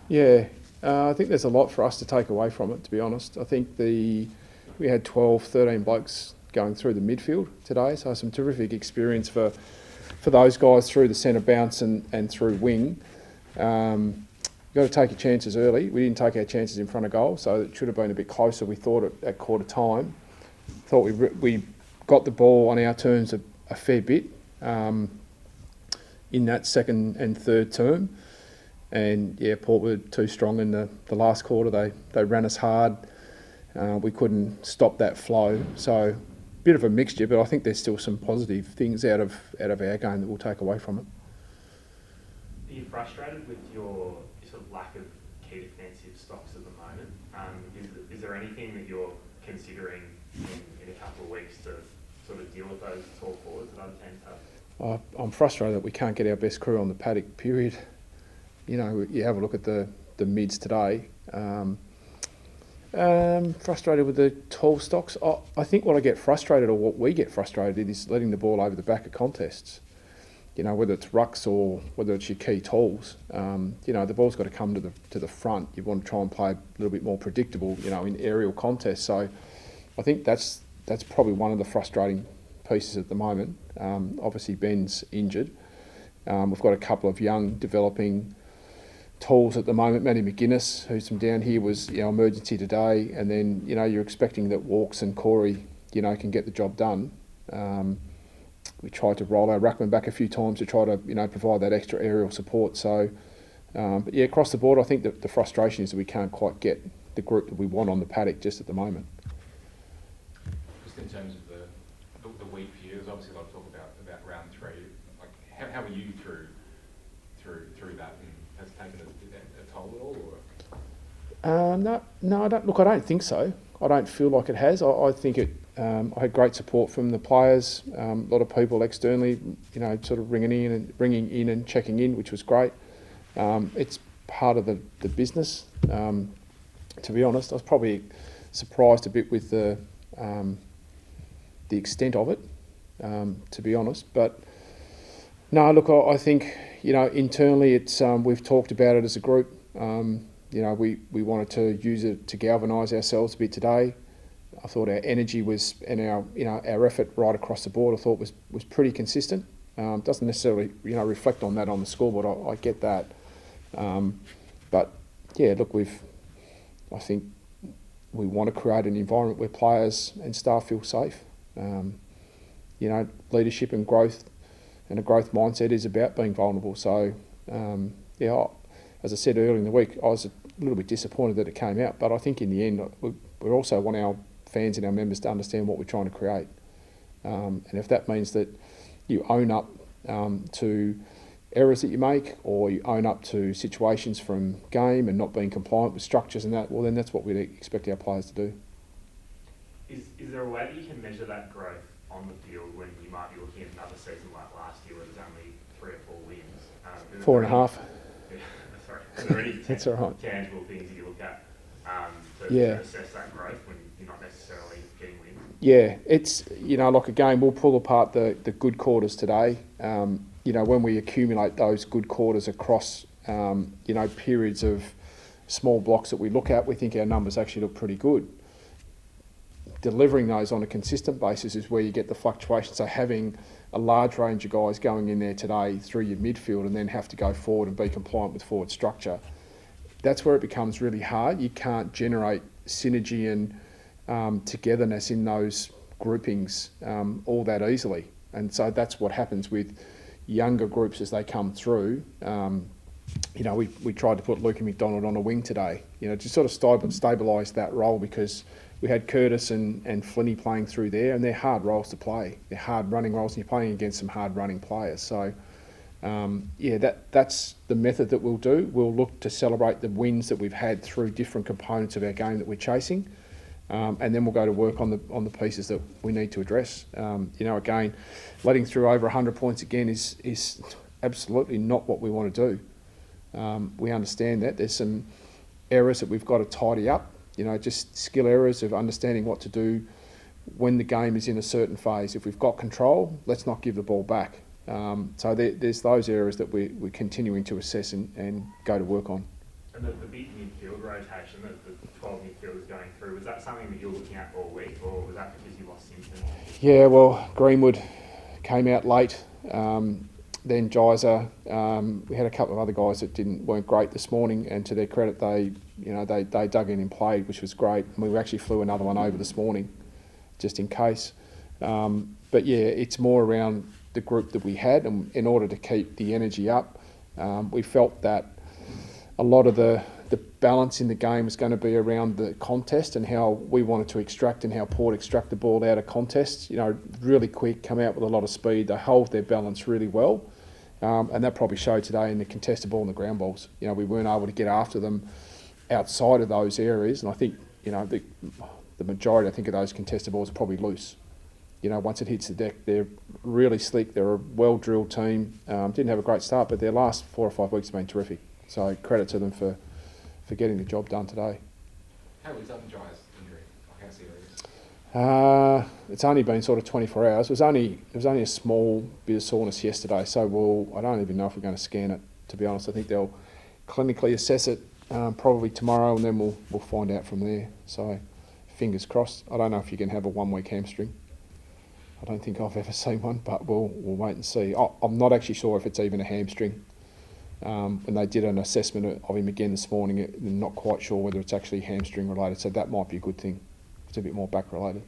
Yeah, I think there's a lot for us to take away from it, to be honest. I think we had 12, 13 blokes going through the midfield today, so some terrific experience for those guys through the centre bounce and through wing. You've got to take your chances early. We didn't take our chances in front of goal, so it should have been a bit closer, we thought, at quarter time. Thought we got the ball on our terms a fair bit in that second and third term. And yeah, Port were too strong in the last quarter. They ran us hard. We couldn't stop that flow. So a bit of a mixture, but I think there's still some positive things out of our game that we'll take away from it. Are you frustrated with your sort of lack of key defensive stocks at the moment? Is there anything that you're considering in a couple of weeks to sort of deal with those tall forwards that other teams have? I'm frustrated that we can't get our best crew on the paddock, period. You know, you have a look at the mids today. Frustrated with the tall stocks. I think what I get frustrated, or what we get frustrated, is letting the ball over the back of contests. You know, whether it's rucks or whether it's your key talls. You know, the ball's got to come to the front. You want to try and play a little bit more predictable, you know, in aerial contests. So I think that's probably one of the frustrating pieces at the moment. Obviously Ben's injured. We've got a couple of young developing tools at the moment. Matty McGuinness, who's from down here, was emergency today, and then you're expecting that Walks and Corey can get the job done. We tried to roll our ruckman back a few times to try to provide that extra aerial support. So, but yeah, across the board, I think that the frustration is that we can't quite get the group that we want on the paddock just at the moment. Just in terms of the week for you, there's obviously a lot of talk about round 3. Like, how are you through that? Has it taken a toll at all? Or? No, I don't. Look, I don't think so. I don't feel like it has. I think it. I had great support from the players. A lot of people externally, sort of ringing in and checking in, which was great. It's part of the business. To be honest, I was probably surprised a bit with the extent of it. To be honest, but no. Look, I think internally, it's we've talked about it as a group. We wanted to use it to galvanise ourselves a bit today. I thought our energy was and our effort right across the board, I thought was pretty consistent. Doesn't necessarily reflect on that on the scoreboard. I get that, but yeah, look, I think we want to create an environment where players and staff feel safe. Leadership and growth and a growth mindset is about being vulnerable. So as I said earlier in the week, I was a little bit disappointed that it came out, but I think in the end we also want our fans and our members to understand what we're trying to create. And if that means that you own up to errors that you make, or you own up to situations from game and not being compliant with structures and that, well, then that's what we'd expect our players to do. Is there a way that you can measure that growth on the field when you might be looking at another season like last year where there's only 3 or 4 wins? 4.5. Sorry. Are there any That's all right. tangible things that you look at to assess that growth when you're not necessarily getting wins? Yeah, it's, like again, we'll pull apart the good quarters today. When we accumulate those good quarters across, periods of small blocks that we look at, we think our numbers actually look pretty good. Delivering those on a consistent basis is where you get the fluctuation. So having a large range of guys going in there today through your midfield and then have to go forward and be compliant with forward structure, that's where it becomes really hard. You can't generate synergy and togetherness in those groupings all that easily. And so that's what happens with younger groups as they come through. We tried to put Luke McDonald on a wing today, to sort of stabilise that role, because we had Curtis and Flinney playing through there, and they're hard roles to play. They're hard running roles, and you're playing against some hard running players. So, that's the method that we'll do. We'll look to celebrate the wins that we've had through different components of our game that we're chasing, and then we'll go to work on the pieces that we need to address. Again, letting through over 100 points again is absolutely not what we want to do. We understand that there's some errors that we've got to tidy up. Just skill errors of understanding what to do when the game is in a certain phase. If we've got control, let's not give the ball back. So there's those areas that we're continuing to assess and go to work on. And the big midfield rotation that the 12 midfielders going through, was that something that you were looking at all week, or was that because you lost Simpson? Yeah, well, Greenwood came out late. Then Geyser. We had a couple of other guys that weren't great this morning, and to their credit, they dug in and played, which was great. And we actually flew another one over this morning, just in case. But yeah, it's more around the group that we had, and in order to keep the energy up, we felt that a lot of the balance in the game was going to be around the contest and how we wanted to extract and how Port extract the ball out of contests. Really quick, come out with a lot of speed. They hold their balance really well, and that probably showed today in the contested ball and the ground balls. We weren't able to get after them outside of those areas, and I think the majority, I think, of those contested balls are probably loose. Once it hits the deck, they're really slick. They're a well-drilled team. Didn't have a great start, but their last 4 or 5 weeks have been terrific. So credit to them for getting the job done today. How is that Jai's injury? How serious? It's only been sort of 24 hours. It was only a small bit of soreness yesterday, so I don't even know if we're going to scan it, to be honest. I think they'll clinically assess it probably tomorrow, and then we'll find out from there. So fingers crossed. I don't know if you can have a 1-week hamstring. I don't think I've ever seen one, but we'll wait and see. I'm not actually sure if it's even a hamstring. And they did an assessment of him again this morning. They're not quite sure whether it's actually hamstring related, so that might be a good thing. It's a bit more back related.